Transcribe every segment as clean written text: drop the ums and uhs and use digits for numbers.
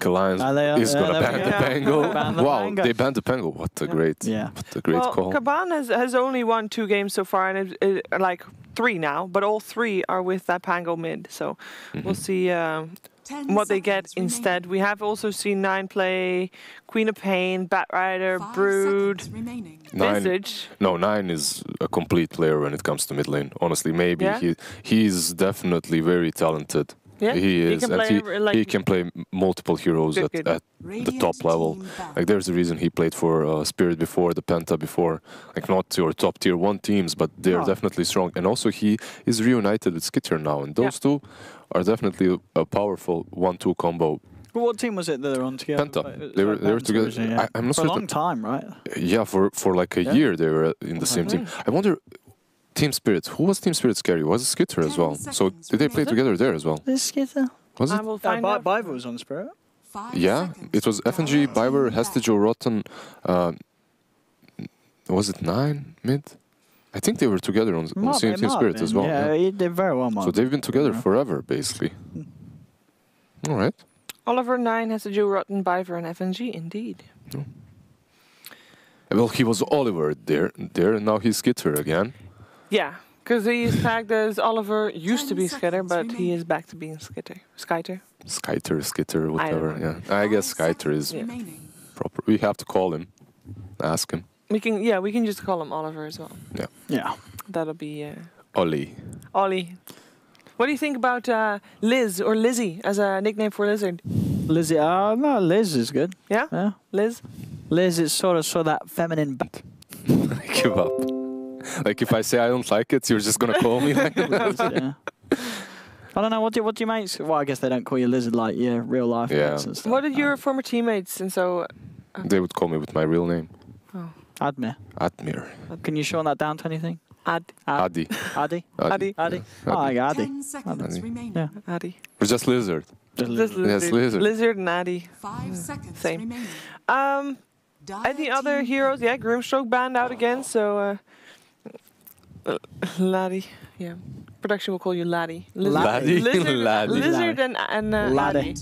Alliance is going to ban the Pango. Wow, they banned the Pango. What a great, call. Kaban has only won 2 games so far, and like 3 now, but all 3 are with that Pango mid. So we'll see what they get instead. We have also seen 9 play Queen of Pain, Batrider, Brood, Visage. No, 9 is a complete player when it comes to mid lane. Honestly, maybe he's definitely very talented. Yeah, he is. He can play multiple heroes at the top level. Like there's a reason he played for Spirit before, the Penta before. Like not your top tier 1 teams, but they're definitely strong. And also he is reunited with Skitter now, and those two are definitely a powerful 1-2 combo. Well, what team was it that they were on together? Penta. They were together. Yeah. I'm not for sure a long time, right? Yeah, for like a year they were in the same team. I wonder. Team Spirit. Who was Team Spirit scary? Was it Skitter as well? So did they play together there as well? Is Skitter? Was it? Biver was on Spirit. Yeah, it was FNG, Biver, Hestijo, Rotten. Was it 9 mid? I think they were together on the same Team Spirit as well. Yeah, he did very well. So they've been together forever, basically. All right. Oliver, 9, Hestijo, Rotten, Biver, and FNG, indeed. Oh. Well, he was Oliver there, and now he's Skitter again. Yeah, because he is tagged as Oliver, used to be Skitter, but he is back to being Skitter. Skyter, whatever. Yeah, I guess Skyter is proper. We have to call him, ask him. We can just call him Oliver as well. Yeah. That'll be Ollie. What do you think about Liz or Lizzie as a nickname for Lizard? Lizzie, no, Liz is good. Yeah? Liz? Liz is sort of that feminine. I give up. Like if I say I don't like it, you're just gonna call me like that. I don't know. What do you mates? Well, I guess they don't call you Lizard like real life mates and stuff. What did your former teammates and so? They would call me with my real name. Oh. Admir. Can you shorten that down to anything? Adi. Adi. Oh, I got Adi. Yeah, Adi. Or just Lizard. Yes, Lizard. Lizard and Adi. 5 seconds same. Remaining. Any other heroes? Yeah, Grimstroke banned out again, so Laddie. Yeah. Production will call you Laddie. Laddie. Lizard and Laddie.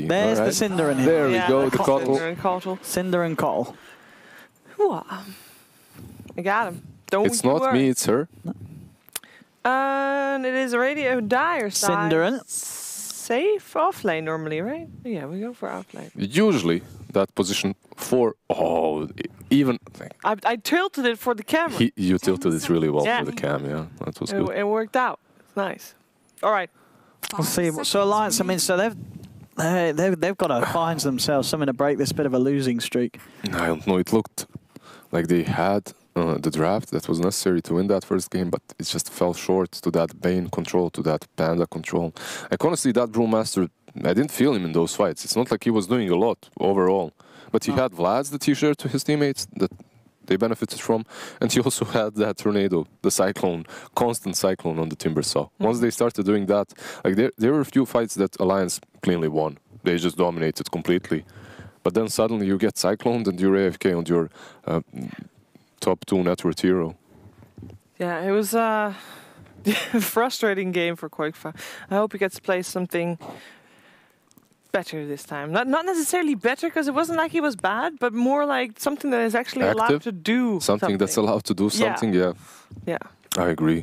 There's the Cinder in here. There we go, the Cottle. Cinder and Cottle. I got him. Don't It's not me, it's her. And it is Radio Dire side. Cinder and safe offlane normally, right? Yeah, we go for offlane. Usually that position 4. Oh, even. I tilted it for the camera. You tilted it really well for the cam, yeah. That was good. It worked out. It's nice. All right. We'll see. So Alliance, I mean, so they've got to find themselves something to break this bit of a losing streak. I don't know. It looked like they had the draft that was necessary to win that first game, but it just fell short to that Bane control, to that Panda control. Like honestly, that Brewmaster, I didn't feel him in those fights. It's not like he was doing a lot overall, but he had Vlad's that he shared to his teammates that they benefited from, and he also had that Tornado, the Cyclone, constant Cyclone on the Timbersaw. Once they started doing that, like there were a few fights that Alliance cleanly won. They just dominated completely. But then suddenly you get Cycloned and you're AFK on your top 2 network hero. Yeah, it was a frustrating game for Qualifiers. I hope he gets to play something better this time. Not necessarily better, because it wasn't like he was bad, but more like something that is actually allowed to do something. That's allowed to do something, yeah. I agree.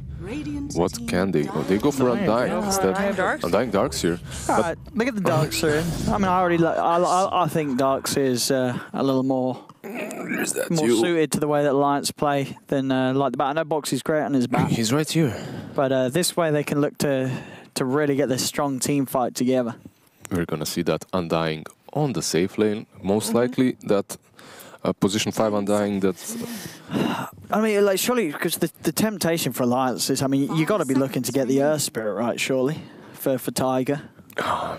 What can they? Oh, they go for Undying instead. Undying Darkseer. Alright, look at the Darkseer in. I mean, I think Darkseer is a little more suited to the way that Alliance play than like the back. I know Boxy's great on his back. He's right here. But this way they can look to really get this strong team fight together. We're gonna see that Undying on the safe lane. Most likely that position 5 Undying. That's. I mean, like surely because the temptation for Alliance is, I mean, you got to be looking to get the Earth Spirit right, surely, for Tiger.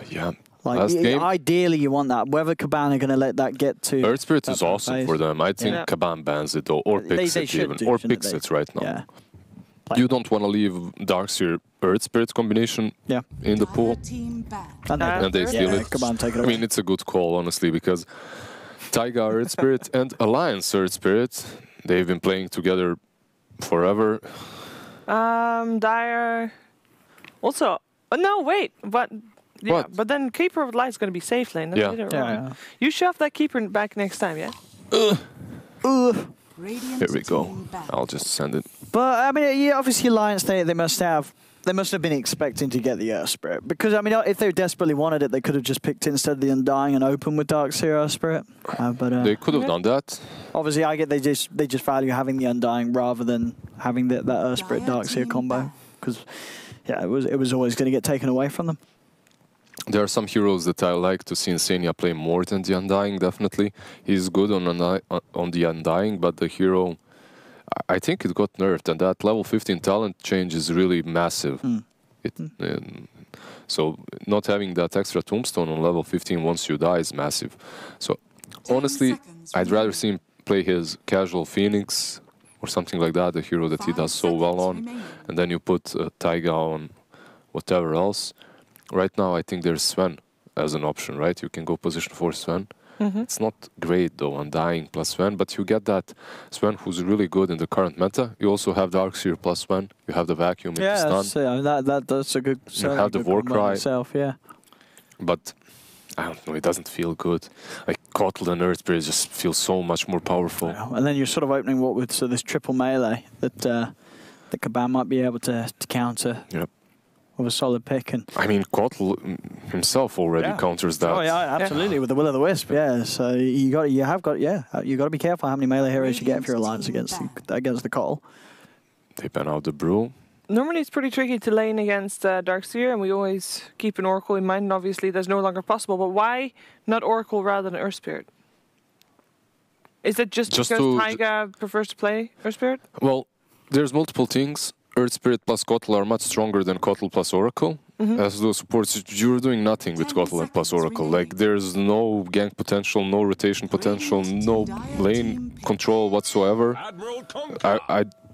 Yeah. Like Last game, ideally, you want that. Whether Kaban are going to let that get to Earth Spirit is awesome for them. I think Kaban bans it or picks it even, or picks it right now. Yeah. You don't want to leave Darkseer Earth Spirit combination in the pool, and they steal it. Kaban take it away. I mean, it's a good call, honestly, because Taiga Earth Spirit and Alliance Earth Spirit, they've been playing together forever. Dire. Also, no, wait, but Yeah, What? but then Keeper of Light is going to be safe lane. That's Yeah. it, Yeah. You shove that Keeper back next time, yeah? Here we go. I'll just send it. But I mean, yeah, obviously Alliance they must have been expecting to get the Earth Spirit, because I mean, if they desperately wanted it, they could have just picked instead of the Undying and opened with Darkseer Earth Spirit. But They could have done that. obviously, I get they just value having the Undying rather than having that Earth Spirit Darkseer combo, because yeah, it was always going to get taken away from them. There are some heroes that I like to see Insania play more than the Undying, definitely. He's good on the Undying, but the hero, I think it got nerfed, and that level 15 talent change is really massive. So not having that extra tombstone on level 15 once you die is massive. So honestly, I'd rather see him play his casual Phoenix or something like that, the hero that he does so well on, and then you put Taiga on whatever else. Right now, I think there's Sven as an option, right? You can go position for Sven. It's not great, though, Undying plus Sven, but you get that Sven who's really good in the current meta. You also have Darkseer plus Sven. You have the Vacuum Yeah, stun. that's a good. You have the War Cry. Itself, yeah. But I don't know, it doesn't feel good. Like Kotl and Earth Spirit just feel so much more powerful. Yeah, and then you're sort of opening what with this triple melee that that Kaban might be able to counter. Yep. With a solid pick. And I mean, Kotl himself already counters that. Oh yeah, absolutely, with the Will of the Wisp. Yeah, so you got to be careful how many melee heroes you get if you're Alliance against the Kotl. They ban out the Brew. Normally it's pretty tricky to lane against Darkseer, and we always keep an Oracle in mind, and obviously that's no longer possible. But why not Oracle rather than Earth Spirit? Is it just because Taiga prefers to play Earth Spirit? Well, there's multiple things. Earth Spirit plus Kotl are much stronger than Kotl plus Oracle. As those supports, you're doing nothing with Kotl and plus Oracle. Like, there's no gank potential, no rotation potential, no lane control whatsoever.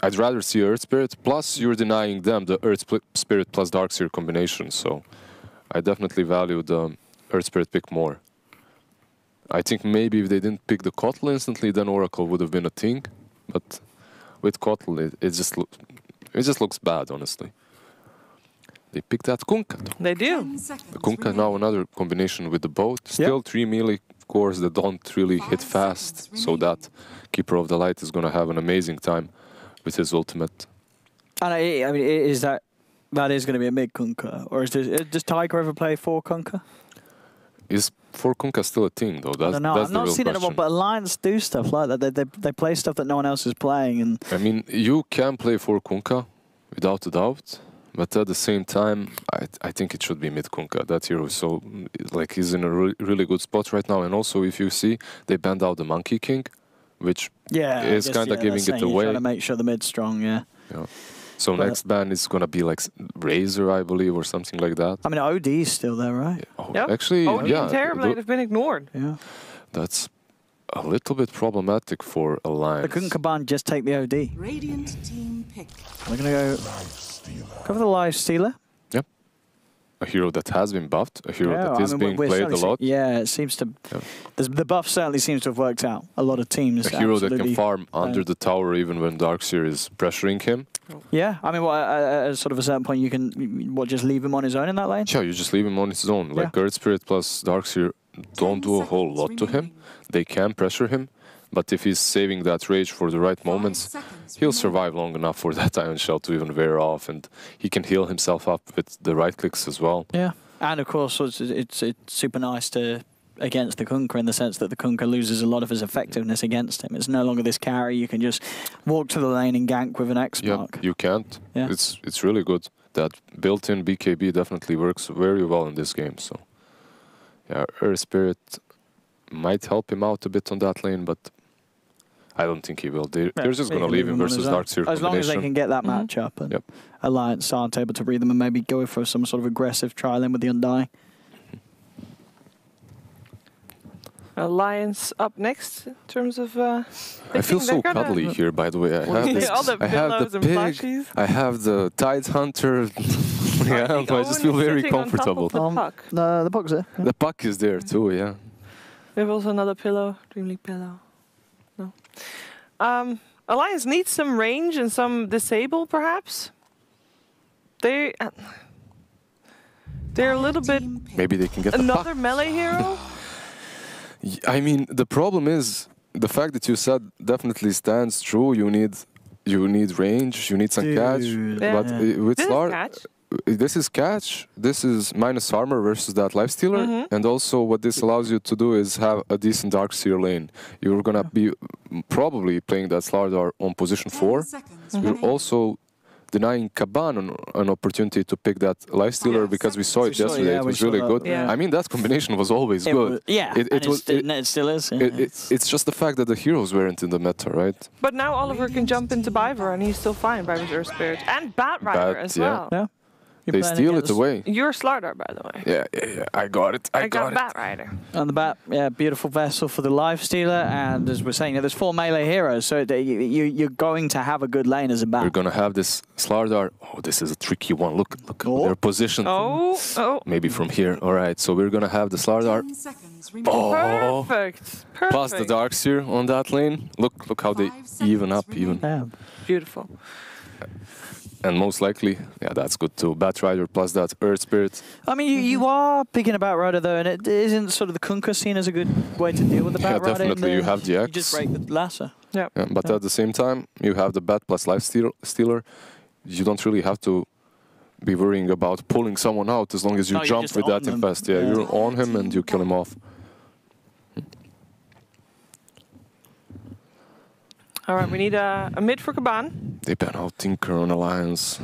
I'd rather see Earth Spirit, plus you're denying them the Earth Spirit plus Darkseer combination, so I definitely value the Earth Spirit pick more. I think maybe if they didn't pick the Kotl instantly, then Oracle would have been a thing, but with Kotl, it just looks bad, honestly. They picked that Kunkka, though. They do. The Kunkka now another combination with the boat. Still 3 melee cores that don't really hit fast, so that Keeper of the Light is going to have an amazing time with his ultimate. And I mean, is that is going to be a mid Kunkka, or does Tiger ever play 4 Kunkka? Is 4 Kunkka still a thing, though? That's I don't know. I've not seen it, but Alliance do stuff like that. They play stuff that no one else is playing. And I mean, you can play 4 Kunkka, without a doubt. But at the same time, I think it should be mid Kunkka. That hero is so, like, he's in a really good spot right now. And also, if you see, they banned out the Monkey King, which is kind of giving it away. Trying to make sure the mid's strong, yeah. So next ban is going to be like Razor, I believe, or something like that. I mean, OD's still there, right? Actually, OD and Terrorblade have been ignored. Yeah. That's a little bit problematic for Alliance. But couldn't Kaban just take the OD? Radiant team pick. We're going to go for the Live Stealer. Yep. A hero that has been buffed, a hero that is being played a lot. Yeah, it seems to... The buff certainly seems to have worked out. A lot of teams a hero that can farm under the tower even when Darkseer is pressuring him. Yeah, I mean, at sort of a certain point, you can just leave him on his own in that lane? Yeah, you just leave him on his own. Like, Earth Spirit plus Darkseer don't do a whole lot to him. They can pressure him, but if he's saving that rage for the right moments, he'll survive long enough for that Iron Shell to even wear off, and he can heal himself up with the right clicks as well. Yeah, and of course, it's super nice against the Kunkka in the sense that the Kunkka loses a lot of his effectiveness against him. It's no longer this carry. You can just walk to the lane and gank with an X mark. You can't. Yeah. It's really good. That built-in BKB definitely works very well in this game. So, yeah, Earth Spirit might help him out a bit on that lane, but I don't think he will. They're just going to leave him versus Darkseer combination. As long as they can get that matchup and Alliance aren't able to read them and maybe go for some sort of aggressive trial in with the Undying. Alliance up next in terms of. I feel so cuddly here, by the way. I have the pig. I have the Tide Hunter. I just feel very comfortable. The puck's there. The puck is there too. Yeah. We have also another pillow, DreamLeague pillow. No. Alliance needs some range and some disable, perhaps. They They're a little bit Maybe they can get another melee hero. I mean, the problem is the fact that you said definitely stands true. You need range, you need some catch. Yeah. But with This is Slar, catch. this is catch. This is minus armor versus that lifestealer. And also what this allows you to do is have a decent Darkseer lane. You're gonna be probably playing that Slardar on position 4. You're also denying Kaban an opportunity to pick that lifestealer because we saw it yesterday. It was really good. Yeah. I mean, that combination was always good. It still is. It's just the fact that the heroes weren't in the meta, right? But now Oliver can jump into Biver and he's still fine. Biver's Earth Spirit. And Bat Rider as well. Yeah. They steal it away. You're Slardar, by the way. Yeah. I got it. I got it. Bat Rider. On the bat, beautiful vessel for the lifestealer, and as we're saying, there's 4 melee heroes, so you're going to have a good lane as a bat. We're gonna have this Slardar. Oh, this is a tricky one. Look, their position. Oh. Maybe from here. All right, so we're gonna have the Slardar. Oh, Perfect. plus the Darkseer on that lane. Look how they even up. Yeah. Beautiful. And most likely, yeah, that's good too. Bat Rider plus that Earth Spirit. I mean, you are picking a Bat Rider though, and it isn't sort of the Kunkka seen as a good way to deal with the Bat Rider. Definitely. You have the X. You just break the lasso. Yeah. But at the same time, you have the Bat plus Lifestealer. You don't really have to be worrying about pulling someone out as long as you jump with that infest. Yeah, you're on him and you kill him off. All right, we need a mid for Kaban. They ban out Tinker on Alliance.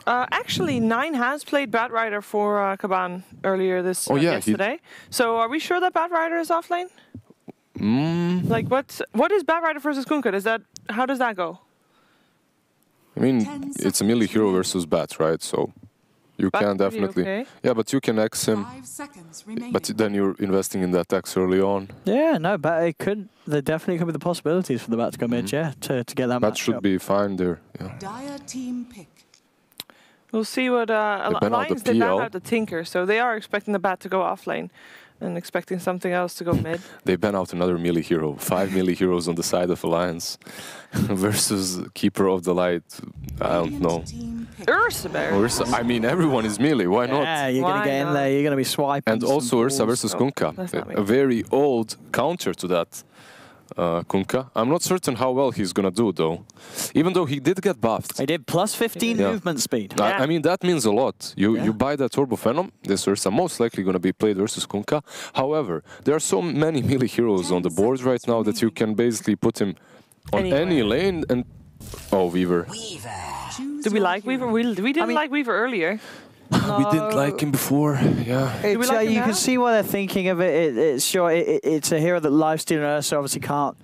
Actually, 9 has played Bat Rider for Kaban earlier yesterday. So are we sure that Bat Rider is offlane? Like, what is Bat Rider versus Kunkka? How does that go? I mean, it's a melee hero versus Bat, right? So you can definitely... Okay. Yeah, but you can X him. But then you're investing in that X early on. Yeah, no, but there definitely could be the possibilities for the Bat to come in, to get that match. That should be fine there, yeah. Dire team pick. We'll see what Alliance did ban out the Tinker, so they are expecting the Bat to go offlane and expecting something else to go mid. They ban out another melee hero. 5 melee heroes on the side of Alliance versus Keeper of the Light. I don't know. Ursa, I mean, everyone is melee. Why not? Yeah, you're going to get in there. You're going to be swiping. And also Ursa versus Kunkka. A very old counter to that Kunkka. I'm not certain how well he's going to do, though. Even though he did get buffed. He did plus 15 movement speed. Yeah. I mean, that means a lot. You buy that Turbo Venom, this Ursa most likely going to be played versus Kunkka. However, there are so many melee heroes on the board right now that you can basically put him on any lane and... Oh, Weaver. Do we like Weaver? We didn't like Weaver earlier. We didn't like him before, yeah. You can see why they're thinking of it. It's a hero that Lifestealer and Ursa obviously can't.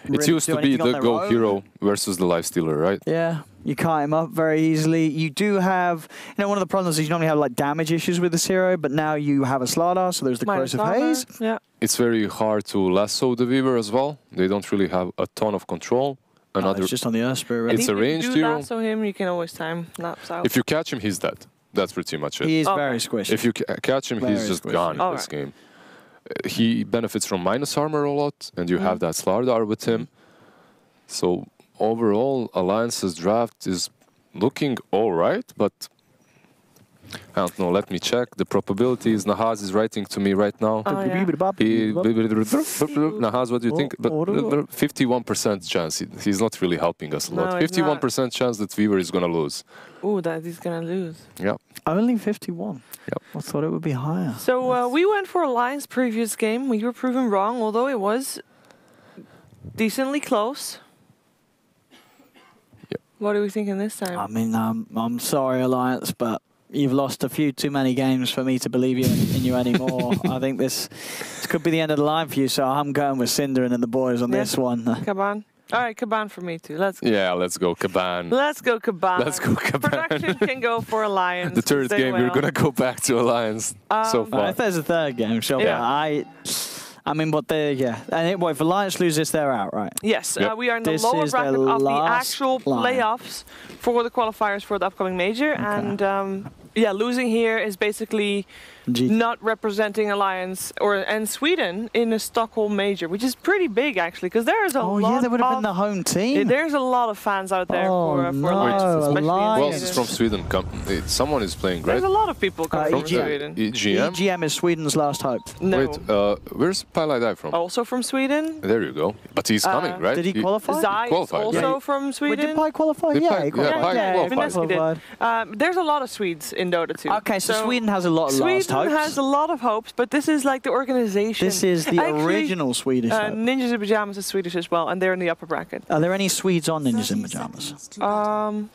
It used to be the Go hero versus the Lifestealer, right? Yeah, you kite him up very easily. You do have, one of the problems is you normally have like damage issues with this hero, but now you have a Slardar, so there's the Corrosive Haze. Yeah. It's very hard to lasso the Weaver as well. They don't really have a ton of control. It's just on the Earth Spirit. It's a ranged hero. If you lasso him, you can always time lapse out. If you catch him, he's dead. That's pretty much it. He is very squishy. If you catch him, he's just gone in this game. He benefits from minus armor a lot, and you have that Slardar with him. So overall, Alliance's draft is looking all right, but I don't know. Let me check the probabilities. Nahaz is writing to me right now. Nahaz, what do you think? But 51% chance. He's not really helping us a lot. 51% chance that Weaver is going to lose. Ooh, that he's going to lose. Yeah. Only 51. Yep. I thought it would be higher. So we went for Alliance previous game. We were proven wrong, although it was decently close. Yep. What are we thinking this time? I mean, I'm sorry, Alliance, but you've lost a few too many games for me to believe in you anymore. I think this could be the end of the line for you, so I'm going with Cinderin and the boys on this one. Kaban. All right, Kaban for me too. Let's go. Yeah, let's go Kaban. Let's go Kaban. Let's go Kaban. Production can go for Alliance. The third game, we're going to go back to Alliance so far. If there's a third game, sure. Yeah. I mean, but and if Alliance loses, they're out, right? Yes, Yep. we are in the This lower is bracket the of the last actual playoffs for the qualifiers for the upcoming major. And losing here is basically not representing Alliance and Sweden in a Stockholm major, which is pretty big actually, because there is a lot. Oh yeah, they would have been the home team. There's a lot of fans out there for no, Alliance, especially Who else in is Sweden. from Sweden? Someone is playing, right? There's a lot of people coming from Sweden. EGM? EGM is Sweden's last hope. No. Wait, where's Palai from? Also from Sweden. There you go. But he's coming, right? Did he qualify? Zai is qualified, also yeah. from Wait, Sweden. did Pai qualify? Did Yeah, Pai- he yeah, qualified. Pai qualified. Vineski did. There's a lot of Swedes in Dota 2. Okay, so Sweden has a lot of last Sweden hopes. has a lot of hopes, but this is like the organization. This is the Actually, original Swedish hope. Ninjas in Pajamas is Swedish as well, and they're in the upper bracket. Are there any Swedes on Ninjas in Pajamas?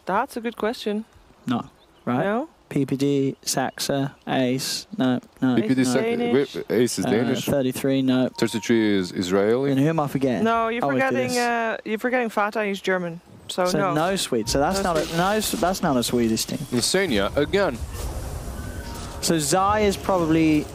That's a good question. No. Right? No? PPD, Saxa, Ace, no. PPD Danish. Ace is Danish. 33, no. 33 is Israeli. And who am I forgetting? No, you're Oh, it forgetting. is. You're forgetting Fatah. He's German. So no Swede. So that's No that's not a Swedish team. Insania again. So Zai is probably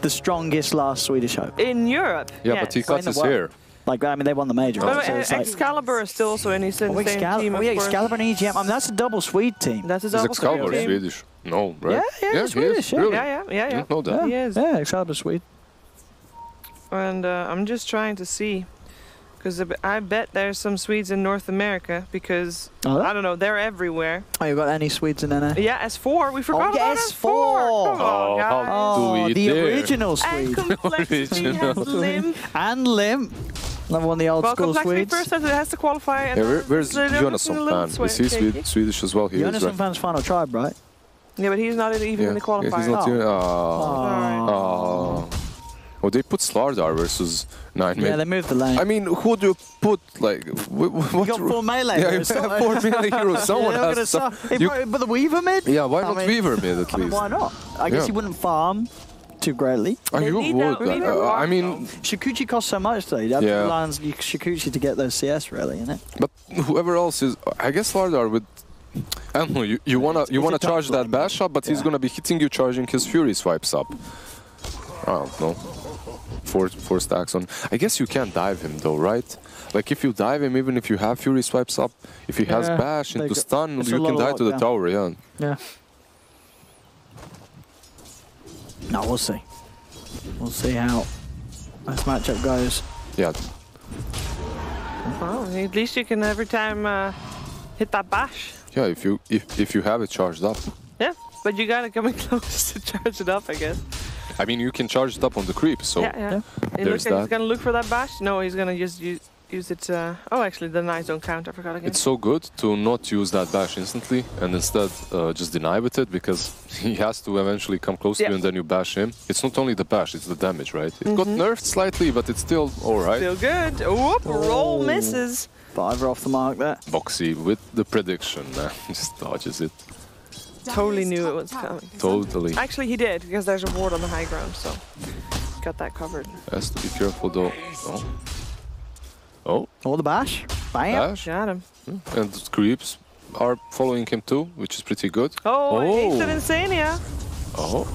the strongest last Swedish hope. In Europe. Yeah, yes. but he Well, cuts in the his world. hair. Like, I mean, they won the major. But Right? So it's like, Excalibur is still also in his same team. Excalibur. of Oh, yeah, course. Excalibur and EGM. I mean, that's a double Swede team. That's a Is double Excalibur team. Swedish? No, right? Yeah, he Swedish, is. yeah. Really? Yeah. Didn't know that. He is. Yeah, Excalibur Swede. And I'm just trying to see, because I bet there's some Swedes in North America, because Oh, I don't know, they're everywhere. Oh, you got any Swedes in NA? Yeah, S4. We forgot yeah, about S4. S4. Come on, Oh, guys. how do we the dare? original And Swede. Complexity has Limp. And Limp. Another one of the old Well, school Complexity Swedes. first has to qualify. And Yeah, where's they're Jonas a little fan? Is he shaky. Swedish as well? He is, Jonas right? fans final tribe, right? Yeah, but he's not even in the qualifier. he's not Oh. even. Oh. Oh, they put Slardar versus 9 Yeah, they moved the lane. I mean, who do you put, like... You got four melee Yeah, you heroes. have 4 melee heroes. Someone Yeah, has they're to... gonna Hey, but the Weaver mid? Yeah, why I not mean- Weaver mid at I mean, least? why not? I guess Yeah. he wouldn't farm too greatly. Oh, They you need would. that Weaver I mean, Shikuchi costs so much though. You'd have Yeah. to rely on Shikuchi to get those CS really, innit? but whoever else is... I guess Slardar would... I don't know, you wanna It's a tough charge that line. bash up, but he's Yeah. gonna be hitting you charging his Fury swipes up. I don't know. Four stacks on. I guess you can't dive him though, right? Like if you dive him, even if you have Fury swipes up, if he has Yeah, bash they into go- stun, it's a you lot can of die to the lockdown. tower, yeah. Yeah. No, we'll see. We'll see how this matchup goes. Yeah, Well, at least you can every time hit that bash. yeah. If you have it charged up, Yeah, but you gotta come in close to charge it up, I guess. I mean, you can charge it up on the creep. So Yeah. There's He's that. gonna look for that bash. No, he's gonna just use it. Oh, actually, the knives don't count. I forgot again. it's so good to not use that bash instantly and instead just deny with it, because he has to eventually come close to you and then you bash him. It's not only the bash, it's the damage, right? It got nerfed slightly, but it's still alright. Still good. Whoop, roll misses. Fiver off the mark there. Boxy with the prediction, man. Just dodges it. Totally knew it was coming. Totally. Actually, he did, because there's a ward on the high ground, so got that covered. Has to be careful though. Oh. Oh, All the bash. Bam. bash. Got him. And the creeps are following him too, which is pretty good. Oh, Oh. Ace of Insania. Oh.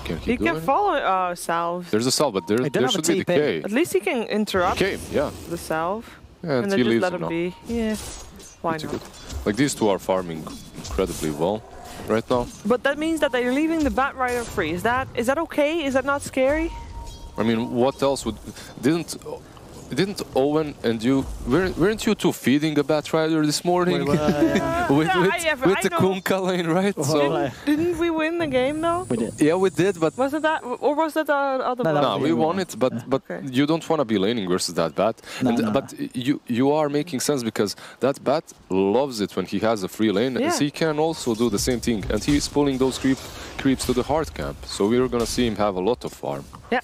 Can he He do can it? follow it. Oh, salve. There's a salve, but there don't have a should be TP. decay. At least he can interrupt Okay, yeah. the salve. And, And he then just leaves let him him now. be. Yeah. Why Pretty not? good. Like these two are farming incredibly well right now. But that means that they're leaving the Bat Rider free. Is that okay? Is that not scary? I mean, what else would... Didn't Owen and you... Weren't you two feeding a Bat Rider this morning? We were, yeah. with Yeah, with I the know. Kunkka lane, right? So, Didn't we win the game though? We did. yeah, we did, but... Wasn't that, or was that the other No, one? that No, was we the other won one. it, but Okay. you don't want to be laning versus that bat. No, no. But you are making sense, because that bat loves it when he has a free lane, Yeah. and he can also do the same thing. And he is pulling those creeps to the hard camp, so we're gonna see him have a lot of farm. Yeah.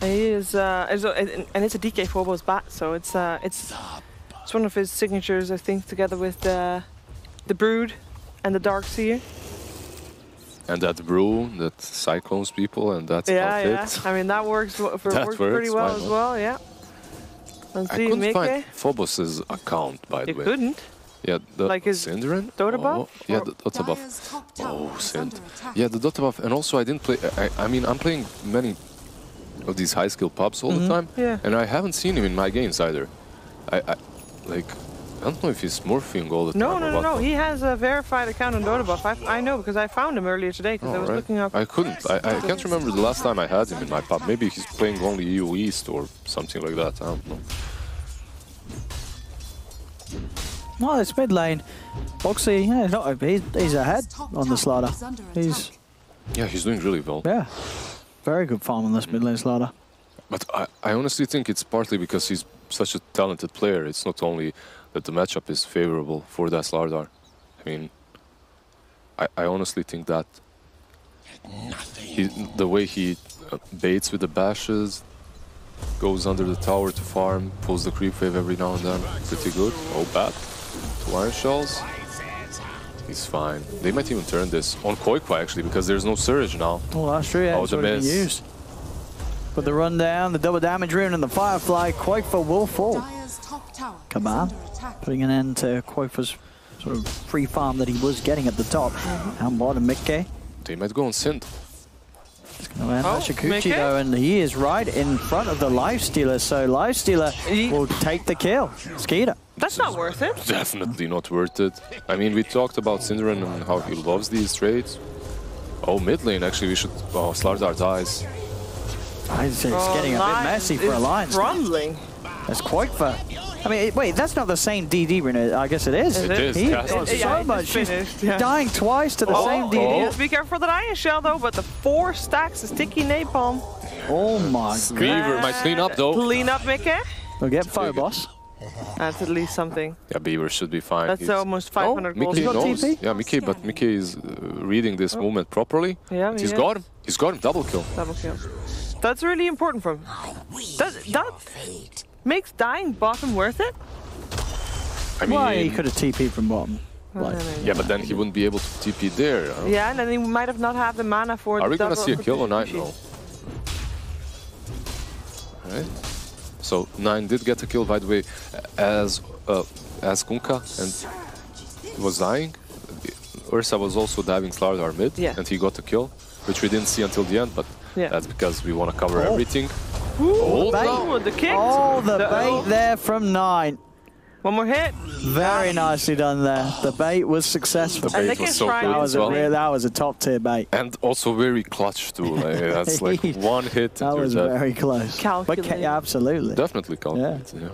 He is, and it's a DK Phobos bat, so it's one of his signatures, I think, together with the Brood and the Darkseer. And that brew, that cyclones people, and that's Yeah. outfit. I mean, that works works pretty works, well why as not? well. Yeah. Let's I see, couldn't Mikke. find Phobos' account, by the You way. couldn't. Yeah, the Like his Synderen? Dota buff? Oh, yeah, the Dota buff. Oh, Synd. Yeah, the Dota buff. And also, I didn't play... I mean, I'm playing many of these high-skill pubs all the time, Yeah. and I haven't seen him in my games either. I like... I don't know if he's morphing all the time. No. He has a verified account on Dotabuff. I know because I found him earlier today because I was looking up. I couldn't. I can't remember the last time I had him in my pub. Maybe he's playing only EU East or something like that. I don't know. No, it's mid lane. Boxy, yeah, he's ahead on the slider. He's doing really well. Yeah, very good farm on this mid lane slider. But I honestly think it's partly because he's such a talented player. It's not only that the matchup is favorable for that Slardar. I mean, I honestly think that the way he baits with the bashes, goes under the tower to farm, pulls the creep wave every now and then, pretty good. Oh, bad. 2 iron shells. He's fine. They might even turn this on Koikwa actually, because there's no surge now. Oh, that's true. Yeah, oh, the miss. Used. With the run down, the double damage rune and the Firefly, Koikwa will fall. Kaban putting an end to Koikwa's sort of free farm that he was getting at the top. Down bottom, Mickey. They might go on Synth. It's going to end Shikuchi though, and he is right in front of the Lifestealer, so Lifestealer will take the kill. Skeeter. That's not worth it. Definitely not worth it. I mean, we talked about Synderen and how he loves these trades. Oh, mid lane, actually, we should... Oh, Slardar dies. It's getting a bit messy for Alliance. Rumbling. That's Koikwa. I mean, wait, that's not the same DD rune. I guess it is. It is. He got so much. She's dying twice to the same DD. You have to be careful for that iron shell though, but the 4 stacks of sticky napalm. Oh my god. Beaver might clean up though. Clean up, Mickey. We'll get Phobos. That's at least something. Yeah, Beaver should be fine. That's almost 500 gold. Mickey knows. Yeah, Mickey, but Mickey is reading this movement properly. Yeah, he's got him. He's got him. Double kill. Double kill. That's really important for him. That makes dying bottom worth it? I mean, why he could have TP'd from bottom. Like. Yeah, but then he wouldn't be able to TP there. Yeah, and then he might have not had the mana for Are we gonna see a kill or not? No. Alright. So 9 did get a kill, by the way, as Kunkka and was dying. Ursa was also diving Slardar mid, and he got a kill, which we didn't see until the end, but that's because we want to cover everything. The kick! Oh, the bait there from 9. One more hit. Very nicely done there. The bait was successful. The bait was so good. That was a top tier bait. And also very clutch too. Like, that's like one hit. That was very close. Calculated. But absolutely. Definitely calculated, yeah.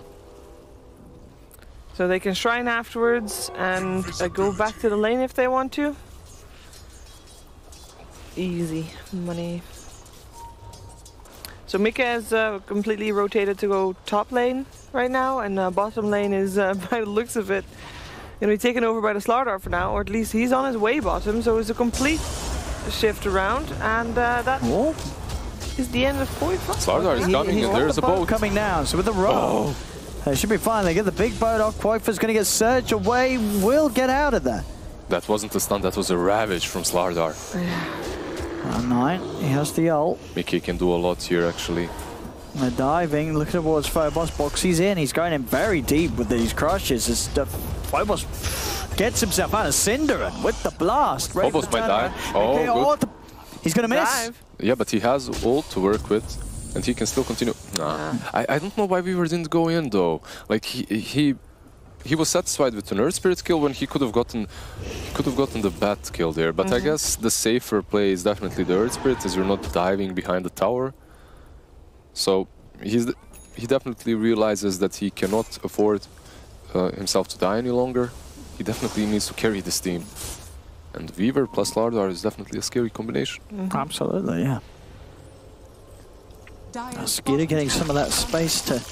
So they can shrine afterwards and go back to the lane if they want to. Easy money. So Mika has completely rotated to go top lane right now, and bottom lane is, by the looks of it, going to be taken over by the Slardar for now, or at least he's on his way bottom, so it's a complete shift around, and that is the end of Koikwa. Slardar is coming, and there's a boat coming down, so with the roll, they should be fine. They get the big boat off. Koikwa's going to get surged away, will get out of there. That wasn't a stun, that was a ravage from Slardar. 9, he has the ult. Mickey can do a lot here, actually. They're diving, looking towards Phobos. Boxy's in, he's going in very deep with these crushes. As Phobos gets himself out of Synderen with the blast. Phobos might die. Oh, good. He's going to miss. Yeah, but he has ult to work with, and he can still continue. Nah. I don't know why Weaver didn't go in, though. Like, he was satisfied with an Earth Spirit kill when he could have gotten the Bat kill there. But I guess the safer play is definitely the Earth Spirit, as you're not diving behind the tower. So he definitely realizes that he cannot afford himself to die any longer. He definitely needs to carry this team. And Weaver plus Slardar is definitely a scary combination. Absolutely, yeah. Skeeter getting some of that space to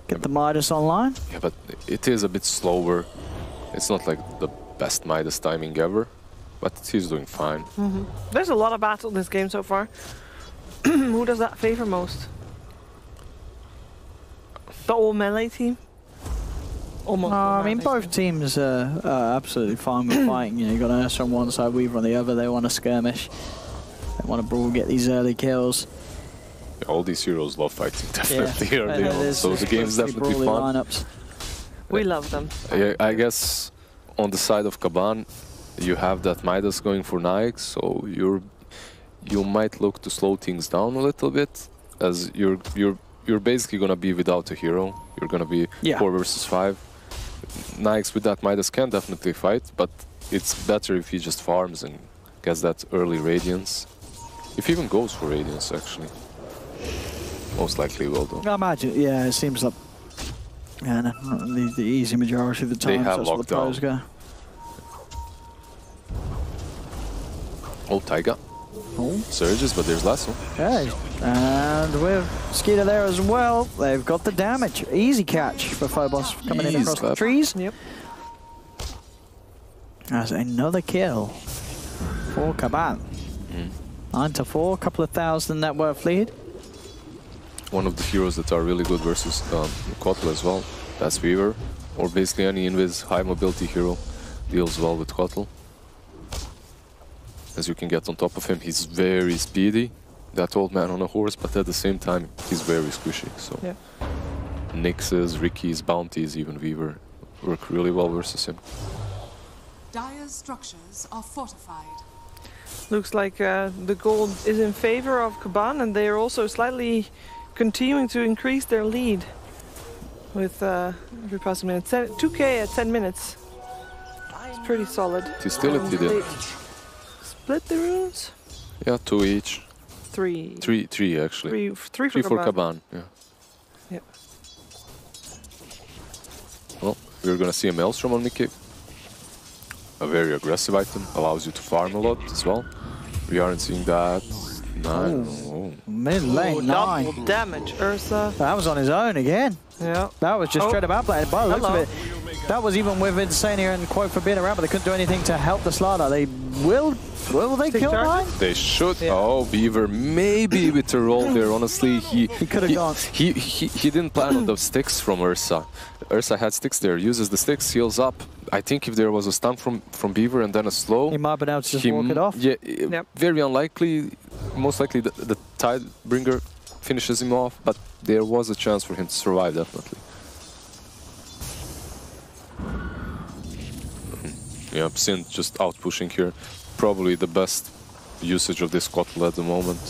get the Midas online. Yeah, but it is a bit slower. It's not like the best Midas timing ever, but he's doing fine. There's a lot of battle in this game so far. Who does that favor most? The all melee team? Almost. I mean, both teams are absolutely fine with fighting. You know, you got Ursa on one side, Weaver on the other. They want to skirmish. They want to brawl, get these early kills. Yeah, all these heroes love fighting, definitely early on. So the game's definitely fun. Lineups. We love them. I guess on the side of Kaban, you have that Midas going for Nike, so you might look to slow things down a little bit, as you're basically gonna be without a hero. You're gonna be 4 versus 5. Nikes with that Midas can definitely fight, but it's better if he just farms and gets that early Radiance. If he even goes for Radiance, actually. Most likely will, though. I imagine, yeah, it seems like the easy majority of the time. They have that's what the pros go. Oh, Taiga. Oh. Surges, but there's Lasso. Okay, and with Skeeter there as well, they've got the damage. Easy catch for Phobos coming in across the trees. Yep. As another kill for Kaban. 9-4, a couple of thousand net worth lead. One of the heroes that are really good versus Kotl as well. That's Weaver, or basically any invis high mobility hero deals well with Kotl. As you can get on top of him, he's very speedy, that old man on a horse, but at the same time, he's very squishy. So yeah. Nixes, Ricky's, Bounties, even Weaver work really well versus him. Dire's structures are fortified. Looks like the gold is in favor of Kaban, and they are also slightly continuing to increase their lead with every passing minute. 2K at 10 minutes. It's pretty solid. Hostility did. Split the runes? Yeah, 2 each. 3. 3 actually. 3 for Kaban. Yeah. Yep. Well, we're gonna see a Maelstrom on Mickey. A very aggressive item, allows you to farm a lot as well. We aren't seeing that. 9. Oh. Mid lane, 9. Double damage, Ursa. That was on his own again. Yeah. That was just straight up outplayed. By the looks of it, that was even with Insania and Quote for being around, but they couldn't do anything to help the Slardar. They will they kill 9? They should. Yeah. Oh, Beaver, maybe with the roll there. Honestly, he could have gone. He didn't plan on the sticks from Ursa. Ursa had sticks there. Uses the sticks, heals up. I think if there was a stun from Beaver and then a slow, he might have been able to just walk it off. Yeah, yep. Very unlikely. Most likely the Tidebringer finishes him off, but there was a chance for him to survive, definitely. Yeah, Synth just out pushing here. Probably the best usage of this Kotl at the moment.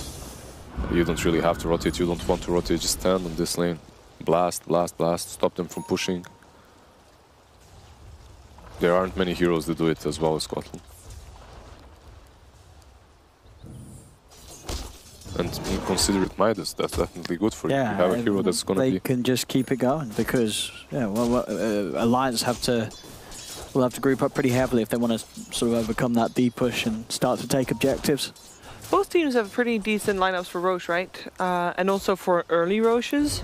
You don't really have to rotate, you don't want to rotate, just stand on this lane. Blast, blast, blast, stop them from pushing. There aren't many heroes that do it as well as Kotl. And consider it Midas, that's definitely good for you. You have a hero that's going to be... They can just keep it going because, yeah, well, Alliance will have to group up pretty heavily if they want to sort of overcome that deep push and start to take objectives. Both teams have pretty decent lineups for Roche, right? And also for early Roches.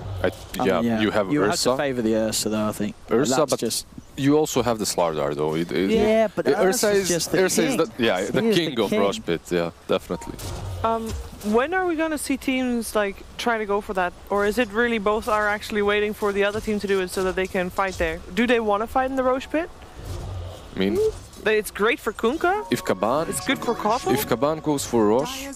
Yeah, you have Ursa. You have to favor the Ursa, though, I think. Ursa, but just... you also have the Slardar, though. Yeah, but Ursa is just the king. the king of Roche Pit, yeah, definitely. When are we going to see teams like try to go for that? Or is it really both are actually waiting for the other team to do it so that they can fight there? Do they want to fight in the Roche Pit? I mean... it's great for Kunkka. If Kaban... it's good for Kotl. If Kaban goes for Roche,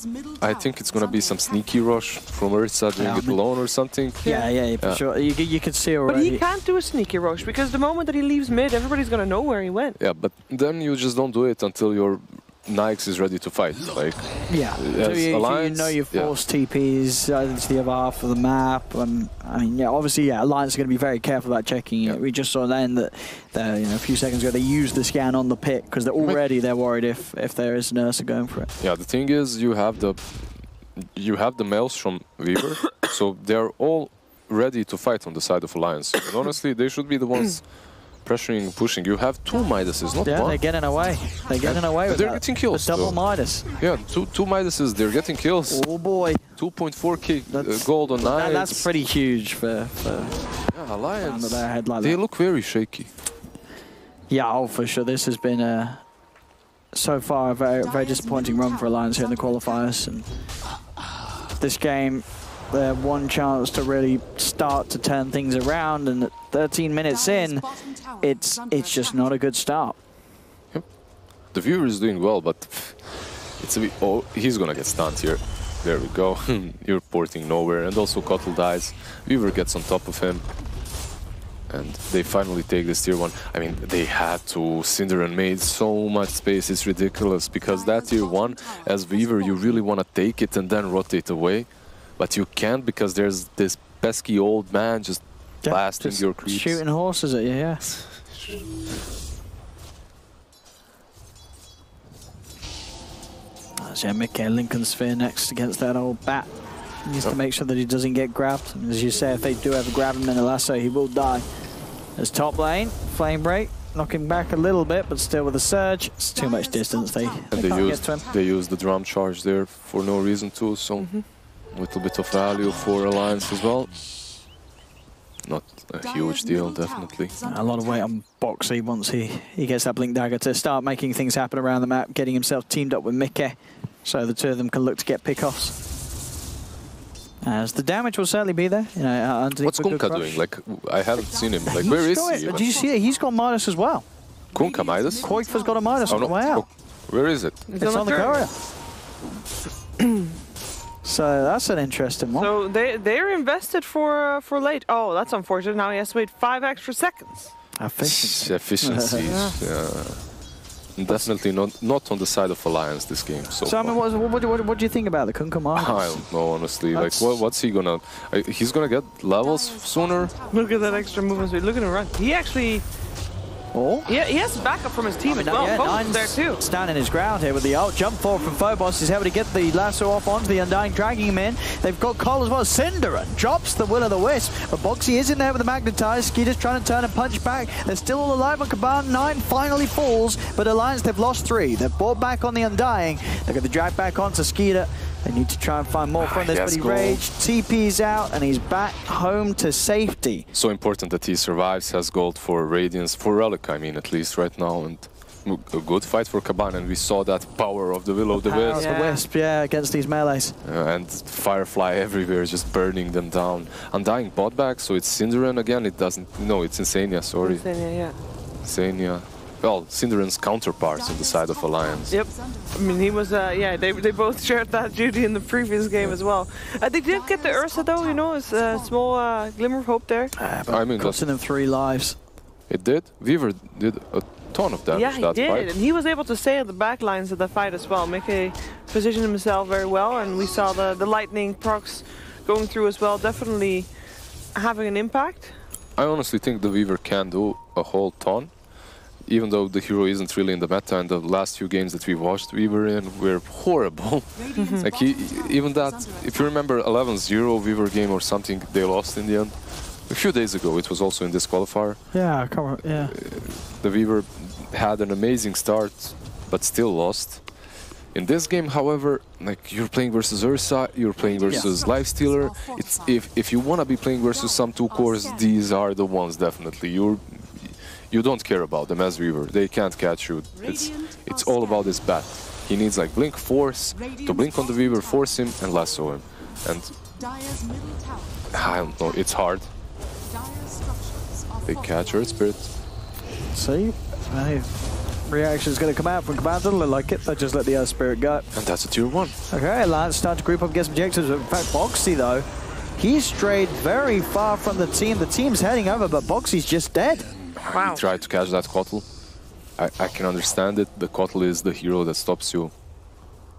I think it's going to be some sneaky Roche from Ursa doing it alone or something. Yeah, for sure. You could see already. But he can't do a sneaky Roche because the moment that he leaves mid, everybody's going to know where he went. Yeah, but then you just don't do it until your Nikes is ready to fight. Like, yeah, so you know you force TPs into the other half of the map. I mean, yeah, obviously, Alliance are going to be very careful about checking it. We just saw then that, a few seconds ago, they used the scan on the pit because they're worried if there is an Ursa going for it. Yeah, the thing is, you have the Maelstrom Weaver, so they're all ready to fight on the side of Alliance. And honestly, they should be the ones pressuring, pushing. You have 2 Midases, not one. Yeah, they're getting away. They're getting away with they're getting kills. The double Midas. Yeah, two Midases, they're getting kills. Oh boy. 2.4k gold on 9. That's pretty huge for Alliance. Their head like they that. look very shaky. Yeah, for sure. This has been so far a very disappointing run for Alliance here in the qualifiers. And this game, they had one chance to really start to turn things around, and at 13 minutes in, it's just not a good start. Yep. The viewer is doing well, but it's a bit... Oh, he's gonna get stunned here. There we go. You're porting nowhere, and also Kotl dies. Weaver gets on top of him, and they finally take this tier 1. I mean, they had to. Synderen made so much space, it's ridiculous, because that tier 1, as Weaver, you really want to take it and then rotate away. But you can't because there's this pesky old man just blasting your creeps. Shooting horses at you, yeah. Yeah, Mickey Lincoln Sphere next against that old bat. He needs to make sure that he doesn't get grabbed. And as you say, if they do ever grab him in a lasso, he will die. As top lane, Flame Break, knocking back a little bit, but still with a surge. It's too much distance. They can't get to him. They used the drum charge there for no reason too, so a little bit of value for Alliance as well. Not a huge deal, definitely. A lot of weight on Boxy once he gets that Blink Dagger to start making things happen around the map, getting himself teamed up with Mickey, so the two of them can look to get pickoffs. As the damage will certainly be there. You know, what's Kunkka doing? Like, I haven't seen him. Like, where is he? Did you see it? He's got Midas as well. Kunkka Midas? Koifa's got a Midas on the way out. Where is it? It's on the courier. So that's an interesting one. So they're invested for late. Oh, that's unfortunate. Now he has to wait 5 extra seconds. Efficiency. Yeah. Definitely not on the side of Alliance this game. So I mean, what do you think about the Kunkka Midas? I don't know, honestly. Like, what's he gonna? He's gonna get levels sooner. Look at that extra movement speed. Look at him run. He actually. Oh. Yeah, he has backup from his team as well. Phobos there too. Standing his ground here with the ult. Jump forward from Phobos. He's able to get the lasso off onto the Undying, dragging him in. They've got Cole as well. Cinderin drops the Will-O'-the-Wisp. But Boxy is in there with the Magnetize. Skeeter's trying to turn and punch back. They're still all alive on Kaban. 9 finally falls. But Alliance, they've lost 3. They've brought back on the Undying. They're going to drag back onto Skeeter. They need to try and find more from this, but he raged. TP's out, and he's back home to safety. So important that he survives, has gold for Radiance, for Relic, I mean, at least right now, and a good fight for Kaban, and we saw that power of the Will-O'-the-Wisp. The Wisp, yeah, against these melees. And Firefly everywhere, just burning them down. Undying bot back, so it's Cinderin again, it doesn't, no, it's Insania, sorry. Insania, yeah. Insania. Well, Cinderin's counterparts on the side of Alliance. Yep. I mean, he was, yeah, they both shared that duty in the previous game as well. They did get the Ursa though, you know, it's a small glimmer of hope there. I mean, costing him 3 lives. It did. Weaver did a ton of damage that fight. Yeah, he did, and he was able to stay at the back lines of the fight as well. Mickey positioned himself very well, and we saw the lightning procs going through as well, definitely having an impact. I honestly think the Weaver can do a whole ton. Even though the hero isn't really in the meta, and the last few games that we watched Weaver in were horrible. Like even that, if you remember 11-0 Weaver game or something, they lost in the end. A few days ago, it was also in this qualifier. Yeah, come on, yeah. The Weaver had an amazing start, but still lost. In this game, however, like you're playing versus Ursa, you're playing versus Lifestealer. It's if you wanna be playing versus some 2 cores, these are the ones definitely. You don't care about them as Weaver. They can't catch you. It's all about this bat. He needs like Blink Force to blink on the Weaver, force him, and lasso him. And I don't know, it's hard. They catch Earth Spirit. See? Reaction's going to come out from Kaban. Doesn't look like it. They just let the Earth Spirit go. And that's a tier 1. Okay, Alliance start to group up, get some objectives. In fact, Boxy, though, he's strayed very far from the team. The team's heading over, but Boxy's just dead. Wow. He tried to catch that Kotl. I can understand it. The Kotl is the hero that stops you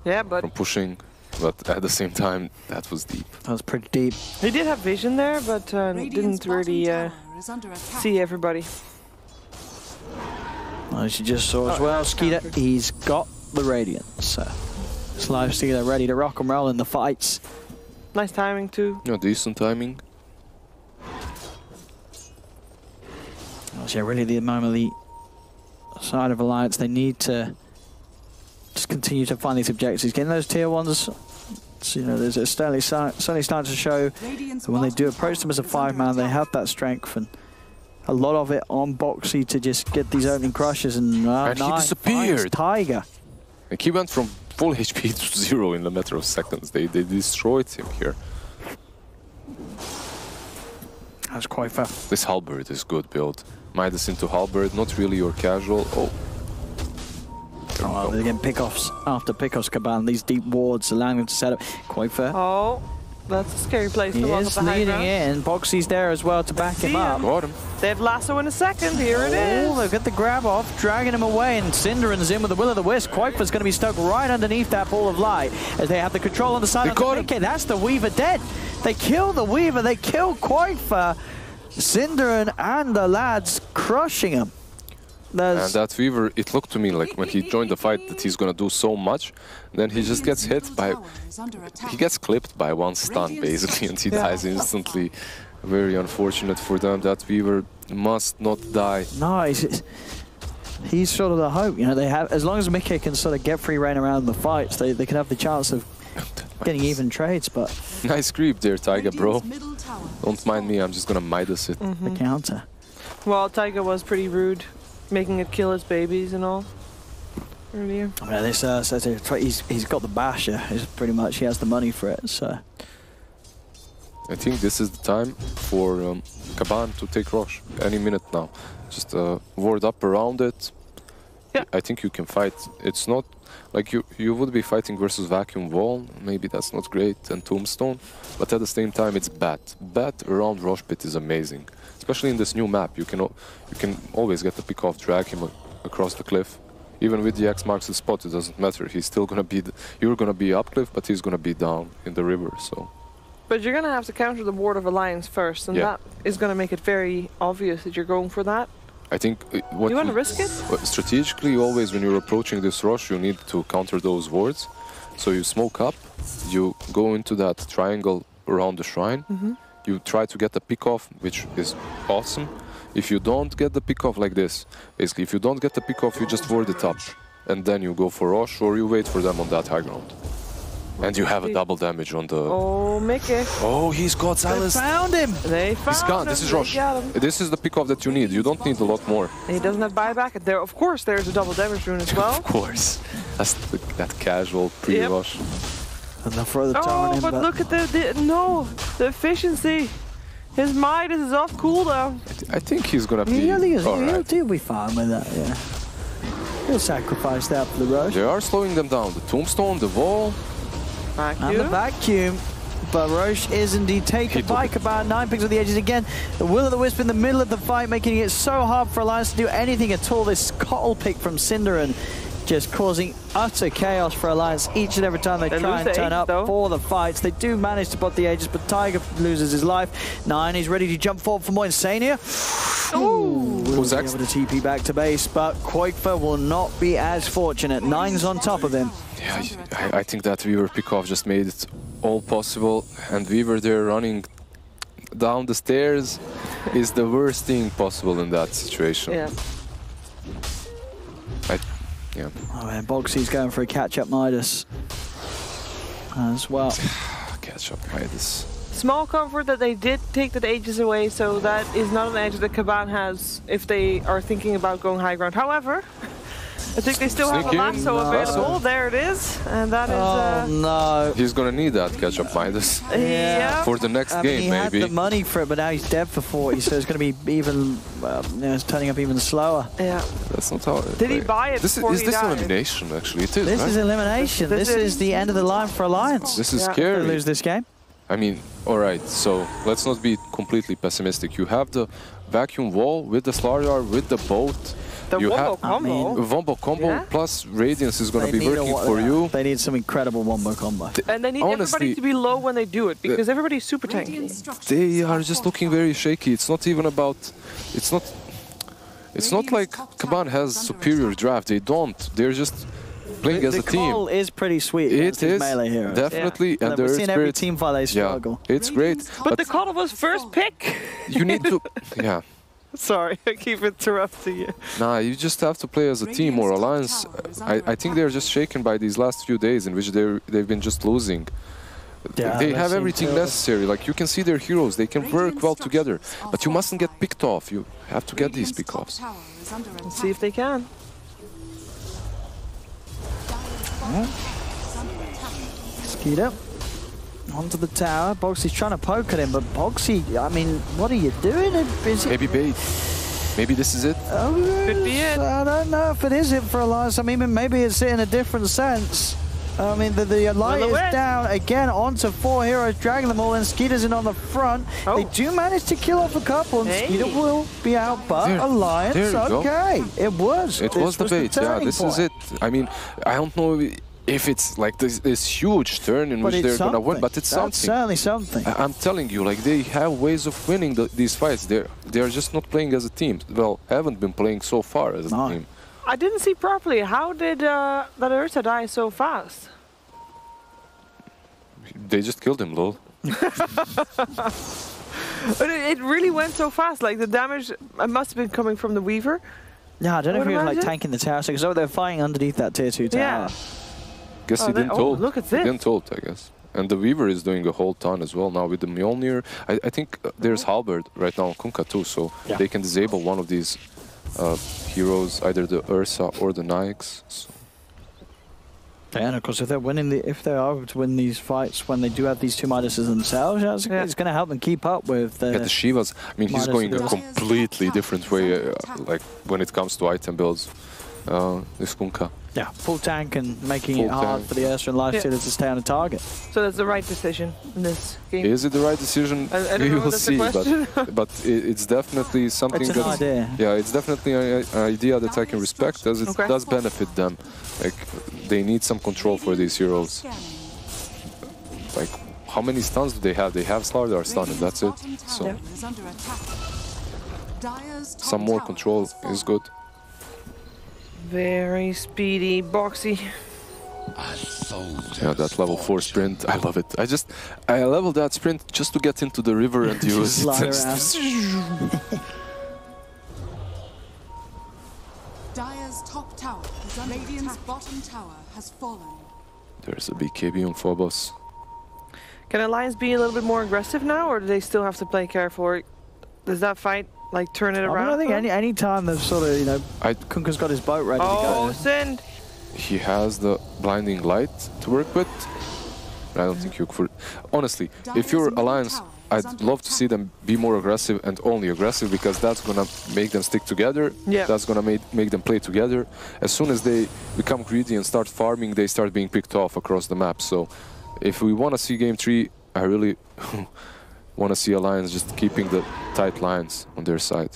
from pushing. But at the same time, that was deep. That was pretty deep. He did have vision there, but didn't really see everybody. As you just saw as well, Skeeter, he's got the Radiance. It's Lifestealer ready to rock and roll in the fights. Nice timing too. Yeah, decent timing. Yeah, really the moment the side of Alliance, they need to just continue to find these objectives. Getting those tier 1s, so, you know, there's certainly starting to show that when they do approach them as a 5-man, they have that strength, and a lot of it on Boxy to just get these opening crushes. And he disappeared. Tiger. Like he went from full HP to 0 in a matter of seconds. They destroyed him here. That's quite fair. This Halberd is good build. Midas into Halberd, not really your casual. Oh. Oh, they're getting pickoffs after pickoffs, Kaban. These deep wards allowing them to set up. Quite fair. Oh, that's a scary place to walk up the high ground. He is leading in. Boxy's there as well to back him up. Got him. They have lasso in a second. Here it is. They've got the grab off, dragging him away, and Cinderin's in with the Will-O'-the-Wisp. Quaifa's going to be stuck right underneath that ball of light as they have the control on the side of the Mickey. That's the Weaver dead. They kill the Weaver. They kill Quaifa. Cinderin and the lads crushing him. And that Weaver, it looked to me like when he joined the fight that he's gonna do so much, then he just gets hit by, he gets clipped by one stun basically, and he dies instantly. Very unfortunate for them. That Weaver must not die. No, he's sort of the hope. You know, they have, as long as Mickey can sort of get free reign around the fights, they can have the chance of getting even trades. But nice creep there, Taiga, bro. Don't mind me, I'm just gonna Midas it. The counter. Well, Taiga was pretty rude, making it kill his babies and all earlier. Yeah, this says he's got the basher. It's pretty much, he has the money for it. So I think this is the time for Kaban to take Roche. Any minute now. Just ward up around it. Yeah. I think you can fight. It's not like you would be fighting versus Vacuum Wall. Maybe that's not great, and Tombstone. But at the same time, it's Bat. Bat around Roche Pit is amazing. Especially in this new map, you can always get the pick off, drag him across the cliff. Even with the X marks the spot, it doesn't matter. He's still gonna be, you're gonna be up cliff, but he's gonna be down in the river. So. But you're gonna have to counter the Ward of Alliance first, and that is gonna make it very obvious that you're going for that. I think what you want to risk it? Strategically, always when you're approaching this rush, you need to counter those wards. So you smoke up, you go into that triangle around the shrine. You try to get the pick off, which is awesome. If you don't get the pick off like this, basically, if you don't get the pick off, you just ward it up, and then you go for rush, or you wait for them on that high ground. And you have a double damage on the... Oh, Mickey. Oh, he's got Silas. They found him. They found He's gone. him. This is Roche. This is the pick-off that you need. You don't need a lot more. He doesn't have buyback. And there, of course, there's a double damage rune as well. Of course. That's that casual pre-rush. And they'll throw the tower in, but look at the efficiency. His Midas is off cooldown. I think he's gonna be... He'll be fine with that, yeah. He'll sacrifice that for the rush. They are slowing them down. The Tombstone, the wall... And the vacuum, but Roche is indeed taken by Kaban. 9 picks on the edges again. The Will-o'-the-Wisp in the middle of the fight, making it so hard for Alliance to do anything at all. This Cottle pick from Cinderin just causing utter chaos for Alliance each and every time they try and turn up for the fights. They do manage to bot the Aegis, but Tiger loses his life. 9, he's ready to jump forward for more Insania. Ooh, will be able to TP back to base, but Qualifier will not be as fortunate. 9's on top of him. Yeah, I think that Weaver pick-off just made it all possible, and Weaver there running down the stairs is the worst thing possible in that situation. Yeah. Oh man, Bogsy's going for a catch-up Midas as well. Catch-up Midas. Small comfort that they did take the Aegis away, so that is not an edge that Kaban has if they are thinking about going high ground. However, I think they still have a lasso available. There it is, and that is... Oh no. He's gonna need that catch-up Midas. Yeah. For the next game, he maybe. He had the money for it, but now he's dead for 40, so it's going to be even... it's turning up even slower. Yeah. That's not how... Did he buy it before Is he this died? elimination, actually? It is, This right? is elimination. This is the end of the line for Alliance. This is They scary. lose this game. I mean, alright, so let's not be completely pessimistic. You have the vacuum wall with the Slaryar, with the boat. The you wombo have combo. Wombo combo plus Radiance is going to They be need working for you. They need some incredible wombo combo. And they need everybody to be low when they do it, because everybody's super tanky. They are just looking very shaky. It's not even about... It's not like Kaban has superior draft. They don't. They're just playing as a team. The call is pretty sweet. It is, melee heroes. definitely. Yeah. And we've their seen every team fight they struggle. Yeah, it's great. But the Cottle was first pick. You need to... Yeah. Sorry, I keep interrupting you. Nah, you just have to play as a team or alliance. I think they're just shaken by these last few days in which they've been just losing. Yeah, they have everything necessary. Like, you can see their heroes. They can work well together. But you mustn't get picked off. You have to get these pick-offs. Let's see if they can. Skeeter onto the tower. Bogsy's trying to poke at him, but Bogsy, I mean, what are you doing? Maybe bait. Maybe this is it. Could be it. I don't know if it is it for Alliance. I mean, maybe it's it in a different sense. I mean, the light is down again onto 4 heroes, dragging them all, and Skeeter's in on the front. They do manage to kill off a couple, and Skeeter will be out, but Alliance, okay. It was. It was the bait, yeah, this is it. I mean, I don't know if it's like this huge turn in which they're gonna win, but it's something. That's certainly something. I'm telling you, like they have ways of winning these fights. They're just not playing as a team. Well, haven't been playing so far as a team. I didn't see properly. How did that Ursa die so fast? They just killed him, lol. But it really went so fast. Like the damage must have been coming from the Weaver. Yeah, I don't know if he was like tanking the tower, because they're fighting underneath that tier 2 tower. Yeah. Guess he didn't ult. Look at this. He didn't ult, I guess. And the Weaver is doing a whole ton as well now with the Mjolnir. I think there's Halberd right now on Kunkka too, so they can disable one of these heroes, either the Ursa or the Nyx. So. Yeah, and of course, if they are able to win these fights when they do have these 2 Midases themselves, it's going to help them keep up with the Shivas. I mean, he's going a completely different way, like when it comes to item builds. This Kunkka. Yeah, full tank and making it hard for the Ursa and Lifestealer to stay on the target. So that's the right decision in this game. Is it the right decision? We will see, but it's definitely something it's an idea. Yeah, it's definitely an idea that I can respect, as it does benefit them. Like they need some control for these heroes. Like how many stuns do they have? They have Slardar stun, and that's it. So some more control is good. Very speedy, boxy. Yeah, that level 4 sprint, I love it. I leveled that sprint just to get into the river and use it. Dire's top tower is under Radiant's bottom tower has fallen. There's a BKB on Phobos. Can Alliance be a little bit more aggressive now, or do they still have to play careful? Does that fight like turn it around? I think any time they've sort of, Kunkka's got his boat ready to go. Oh, send! He has the blinding light to work with. I don't think you could. Honestly, if you're Alliance, I'd love to see them be more aggressive and only aggressive, because that's gonna make them stick together. Yeah. That's gonna make them play together. As soon as they become greedy and start farming, they start being picked off across the map. So, if we want to see Game 3, I really want to see Alliance just keeping the tight lines on their side.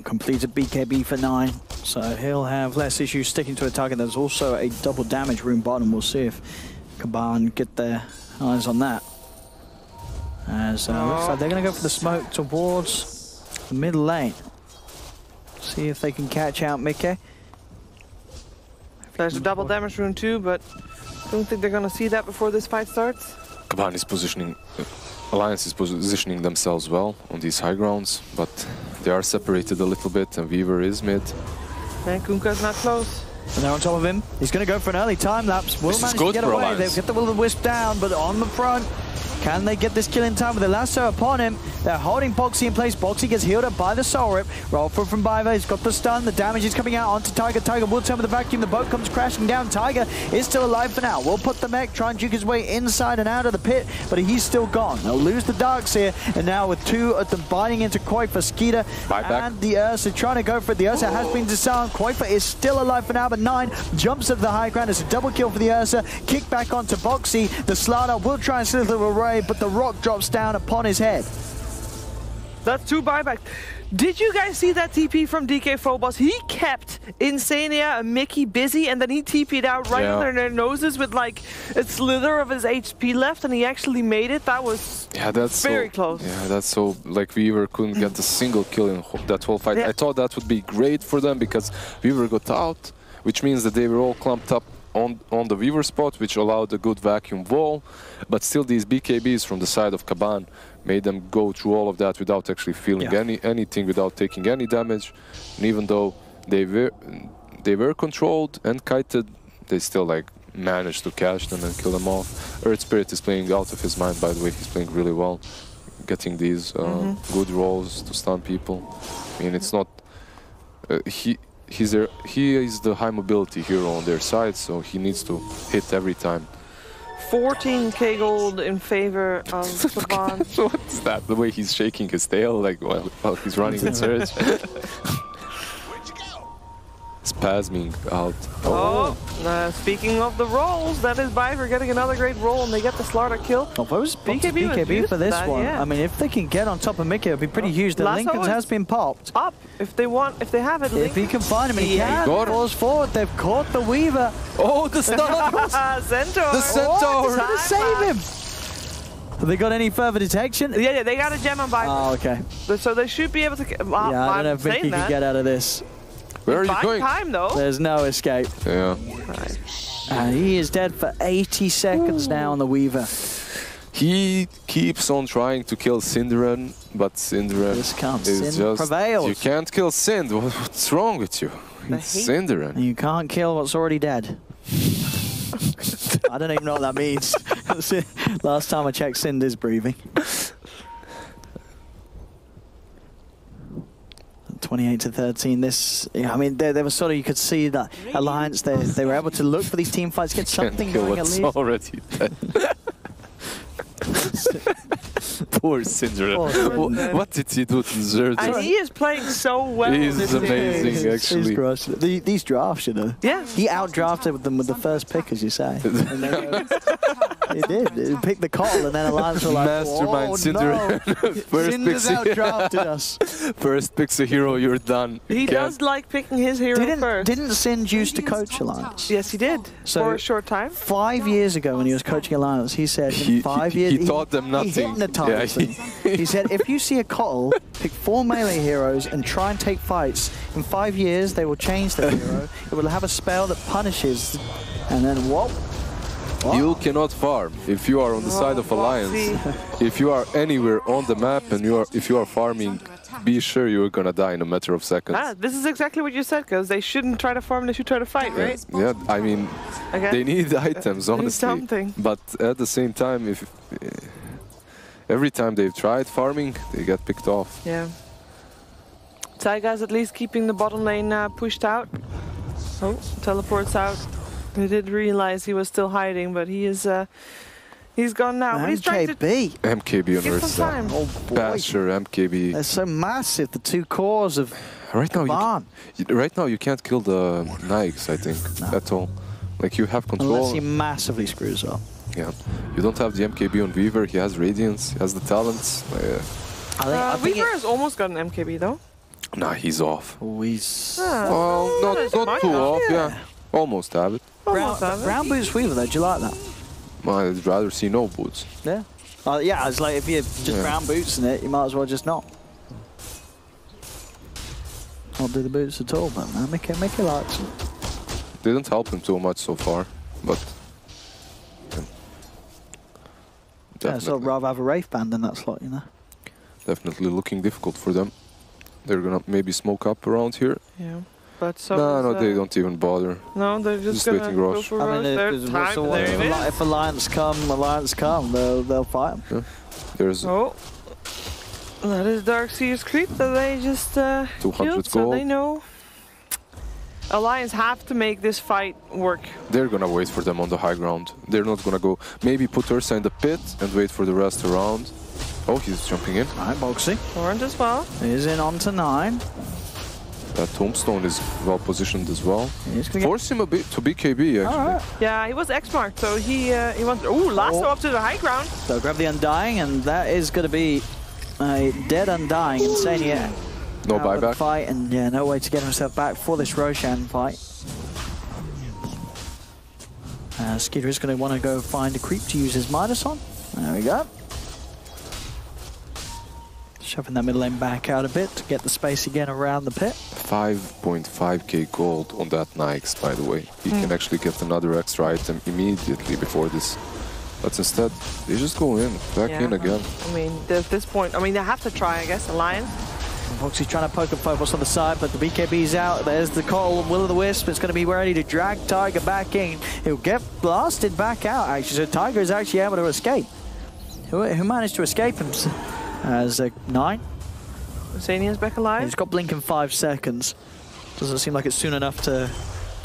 Completed BKB for 9, so he'll have less issues sticking to a target. There's also a double damage rune bottom. We'll see if Kaban get their eyes on that. As looks like they're going to go for the smoke towards the mid lane. See if they can catch out Mickey. There's a double damage rune too, but I don't think they're going to see that before this fight starts. Kaban is positioning, Alliance is positioning themselves well on these high grounds, but they are separated a little bit, and Weaver is mid. And Kunkka's not close. And they're on top of him. He's going to go for an early time lapse. Will manage to get away. They'll get the Will-O-Wisp down, but on the front, can they get this kill in time with the lasso upon him? They're holding Boxy in place. Boxy gets healed up by the Soul Rip. Roll through from Biva. He's got the stun. The damage is coming out onto Tiger. Tiger will turn with the vacuum. The boat comes crashing down. Tiger is still alive for now. We'll put the mech, try and juke his way inside and out of the pit, but he's still gone. They'll lose the Darks here, and now with 2 of them biting into Qualifier, Skeeter and the Ursa trying to go for it. The Ursa has been disarmed. Qualifier is still alive for now, but 9 jumps at the high ground. It's a double kill for the Ursa. Kick back onto Boxy. The Slardar will try and slither away, but the rock drops down upon his head. That's 2 buybacks. Did you guys see that TP from DK Phobos? He kept Insania and Mickey busy, and then he TP'd out right under their noses with like a slither of his HP left, and he actually made it. That was very close. Yeah, that's so, like, Weaver couldn't get a single kill in that whole fight. I thought that would be great for them, because Weaver got out, which means that they were all clumped up on the Weaver spot, which allowed a good vacuum wall, but still these BKBs from the side of Kaban made them go through all of that without actually feeling anything, without taking any damage. And even though they were controlled and kited, they still like managed to catch them and kill them off. Earth Spirit is playing out of his mind, by the way. He's playing really well, getting these good rolls to stun people. I mean, it's not he is the high mobility hero on their side, so he needs to hit every time. 14k gold in favor of Kaban. What's that? The way he's shaking his tail, like while he's running the surge. spasming out. Speaking of the rolls, that is Biver getting another great roll, and they get the slaughter kill. Well, those BKB for this one. Yeah. I mean, if they can get on top of Mickey, it'd be pretty huge. The Lincolns has been popped. Up, if they have it. If he can find him, and he can. Falls forward. They've caught the Weaver. Oh, the stun! Centaur. The Centaur. To save him. Have they got any further detection? Yeah, they got a gem on Biver. Oh, okay. So they should be able to. Yeah, I don't know if Mickey can get out of this. Where are you going? Time, though. There's no escape. Yeah. Right. And he is dead for 80 seconds now on the Weaver. He keeps on trying to kill Cinderan, but Cinderan is just... prevails. You can't kill Sind. What's wrong with you? It's Cinderan. You can't kill what's already dead. I don't even know what that means. Last time I checked, Sind is breathing. 28-13. This, I mean, they were sort of, you could see that Alliance. They were able to look for these team fights, get something going at least. Already dead. Poor Cinderan. What did he do to deserve this? And he is playing so well. He's amazing, actually. These drafts, you know. Yeah. He outdrafted them with the first pick, as you say. He did. He picked the Cottle, and then Alliance were like, Mastermind Cinderan. No. Cinder's outdrafted us. First pick's a hero, you're done. He does like picking his hero first. Didn't Sind used to coach Alliance? Yes, he did. So for a short time. 5 years ago, when he was coaching Alliance, he said in 5 years... He taught them nothing. He hypnotized them. He said, if you see a Cottle, pick 4 melee heroes and try and take fights. In 5 years, they will change the hero. It will have a spell that punishes. And then, what? You cannot farm if you are on the side of Alliance. If you are anywhere on the map and if you are farming, be sure you're gonna die in a matter of seconds. This is exactly what you said, because they shouldn't try to farm, they should try to fight, right? Yeah, I mean, they need items, honestly. Something. But at the same time, if every time they've tried farming, they get picked off. Yeah. Taiga's at least keeping the bottom lane pushed out. Oh, teleports out. They did realize he was still hiding, but he is he's gone now. But he's trying to MKB on Earth. Oh boy. Basher, MKB. They're so massive, the two cores of Kaban. Right now you can't kill the Nikes, I think, at all. Like, you have control. Unless he massively screws up. Yeah. You don't have the MKB on Weaver, he has Radiance, he has the talents. I think Weaver has almost got an MKB though. Nah, he's off. Oh, he's... Well, not too off, yeah. Almost have it. Brown boots Weaver though, do you like that? Well, I'd rather see no boots. Yeah. Yeah, it's like if you're just brown boots in it, you might as well just not. Not do the boots at all, but man, Mickey likes them. Didn't help him too much so far, but... Yeah, so I'd rather have a Wraith Band in that slot, you know. Definitely looking difficult for them. They're gonna maybe smoke up around here. Yeah. But so no, they don't even bother. No, they're just gonna go for I mean, if Alliance come, they'll fight them. Yeah. There's that is Darkseer's creep that they just 200 killed, gold. so they know. Alliance have to make this fight work. They're gonna wait for them on the high ground. They're not gonna go. Maybe put Ursa in the pit and wait for the rest around. Oh, he's jumping in. Alright, Boxy. Orange as well. He's in on to 9. That tombstone is well positioned as well. Force him a bit to BKB, actually. Right. Yeah, he was X-marked, so he wants... Ooh, lasso up to the high ground. So grab the Undying, and that is going to be a dead Undying. Insania. No buyback. Fight, and yeah, no way to get himself back for this Roshan fight. Skeeter is going to want to go find a creep to use his Midas on. There we go. Shoving that middle lane back out a bit to get the space again around the pit. 5.5k gold on that Nikes, by the way. He can actually get another extra item immediately before this. But instead, they just go in, back in again. I mean, at this point, I mean, they have to try, I guess, Alliance. Foxy's trying to poke and focus on the side, but the BKB's out. There's the call, Will-o'-the-Wisp. It's going to be ready to drag Tiger back in. He'll get blasted back out, actually. So Tiger is actually able to escape. Who managed to escape him? As a 9. Insania's back alive. He's got blink in 5 seconds. Doesn't seem like it's soon enough to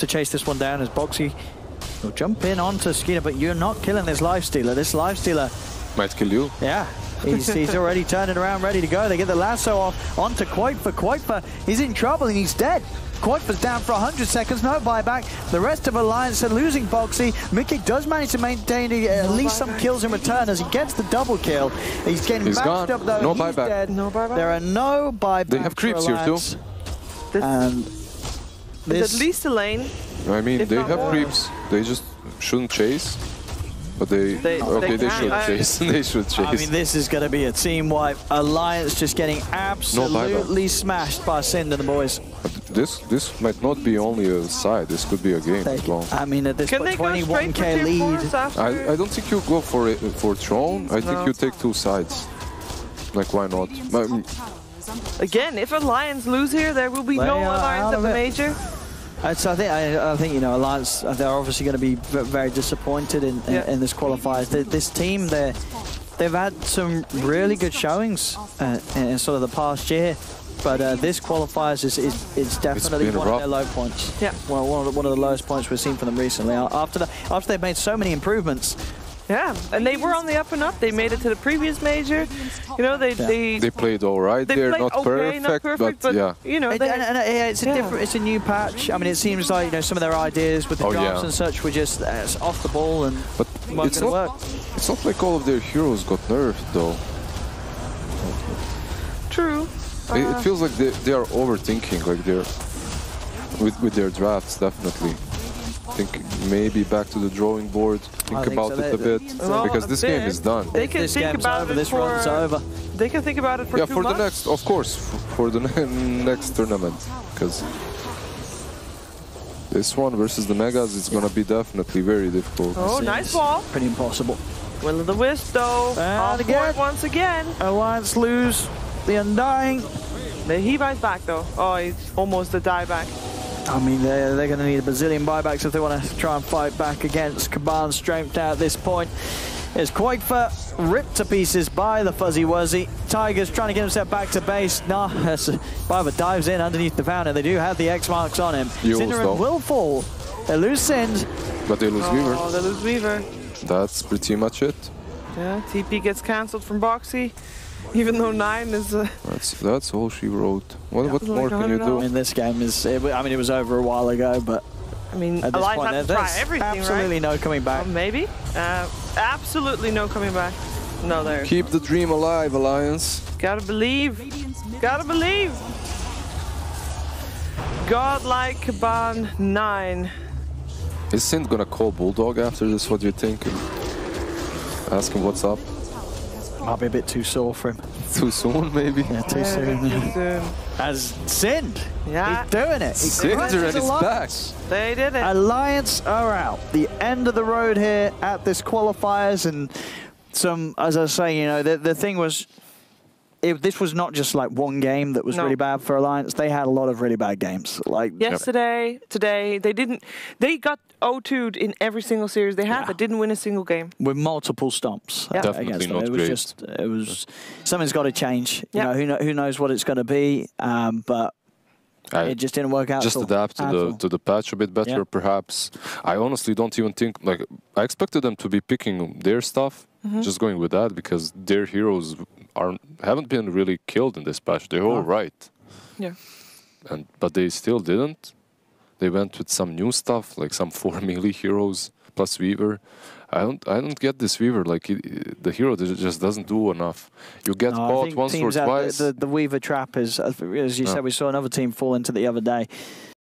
chase this one down as Boxy will jump in onto Skeeter, but you're not killing this Lifestealer. This Lifestealer might kill you. Yeah. He's already turning around, ready to go. They get the lasso off onto Qualifier. Qualifier is in trouble and he's dead. Qualifiers down for 100 seconds, no buyback. The rest of Alliance are losing Boxy. Mickey does manage to maintain at least some kills in return as he gets the double kill. He's getting bashed up though. No He's buyback. Dead. No buyback. There are no buybacks. They have creeps here too. And There's at least a lane. I mean, If they not have more. creeps. They just shouldn't chase. But they They should can. chase. They should chase. I mean, this is going to be a team wipe. Alliance just getting absolutely smashed by Sind and the boys. This might not be only a side. This could be a game as well. I mean, at this Can point, they go straight for 21k tier lead. 4s after? I don't think you go for Throne. I think No. you take two sides. Like, why not? Again, if Alliance lose here, there will be They no are Alliance out at of the it. major. So I think you know, Alliance, they're obviously going to be very disappointed in this qualifiers. This team, they've had some really good showings in sort of the past year, but this qualifiers is definitely one of their low points. Yeah. Well, one of the lowest points we've seen from them recently. After they've made so many improvements. Yeah, and they were on the up and up. They made it to the previous major. You know, they played all right. They're played not, okay, perfect, but yeah. you know, It's a different, it's a new patch. I mean, it seems like, you know, some of their ideas with the drafts and such were just off the ball and but it's not like all of their heroes got nerfed though. True. It feels like they are overthinking, like they're with their drafts, definitely. Think maybe back to the drawing board, think about it a bit, because this game is done. They can think about it this run's over. They can think about it for 2 for months. the next, of course, for the next tournament, because this one versus the Megas is gonna be definitely very difficult. Oh, nice ball. Pretty impossible. Will of the Wisp, though. And again. Once again. Alliance lose the Undying. He buys back, though. Oh, he's almost a dieback. I mean, they're going to need a bazillion buybacks if they want to try and fight back against Kaban's strength at this point. Is Quakefer ripped to pieces by the Fuzzy Wuzzy. Tiger's trying to get himself back to base. Nah, Biber dives in underneath the fountain. They do have the X marks on him. Cinderin will fall. They lose Sind. But they lose Weaver. Oh, they lose Weaver. That's pretty much it. Yeah, TP gets cancelled from Boxy. Even though 9 is... That's all she wrote. What more can you do? I mean, this game is... I mean, it was over a while ago, but... I mean, at this Alliance point, has to try everything, absolutely no coming back. Maybe. Absolutely no coming back. No, there. Keep the dream alive, Alliance. Gotta believe. Gotta believe. Godlike Kaban 9. Is Sind gonna call Bulldog after this? What do you think? And ask him what's up. Might be a bit too sore for him. Too soon, maybe? Yeah, too soon. Too soon. As Sind, Yeah. he's doing it. Cinderin is back. They did it. Alliance are out. The end of the road here at this qualifiers, and some, as I was saying, you know, the thing was, this was not just like one game that was really bad for Alliance. They had a lot of really bad games. Like yesterday, today, they got 0-2'd in every single series they had, but didn't win a single game. With multiple stomps. Definitely not great. It was, something's got to change. You know, who knows what it's going to be, but it just didn't work out. Just adapt to the patch a bit better, perhaps. I honestly don't even think, like, I expected them to be picking their stuff, just going with that, because their heroes haven't been really killed in this patch. They're all right. Yeah. But they still didn't. They went with some new stuff, like some 4 melee heroes plus Weaver. I don't get this Weaver. Like the hero just doesn't do enough. You get caught once or twice. The Weaver trap is, as you said, we saw another team fall into the other day.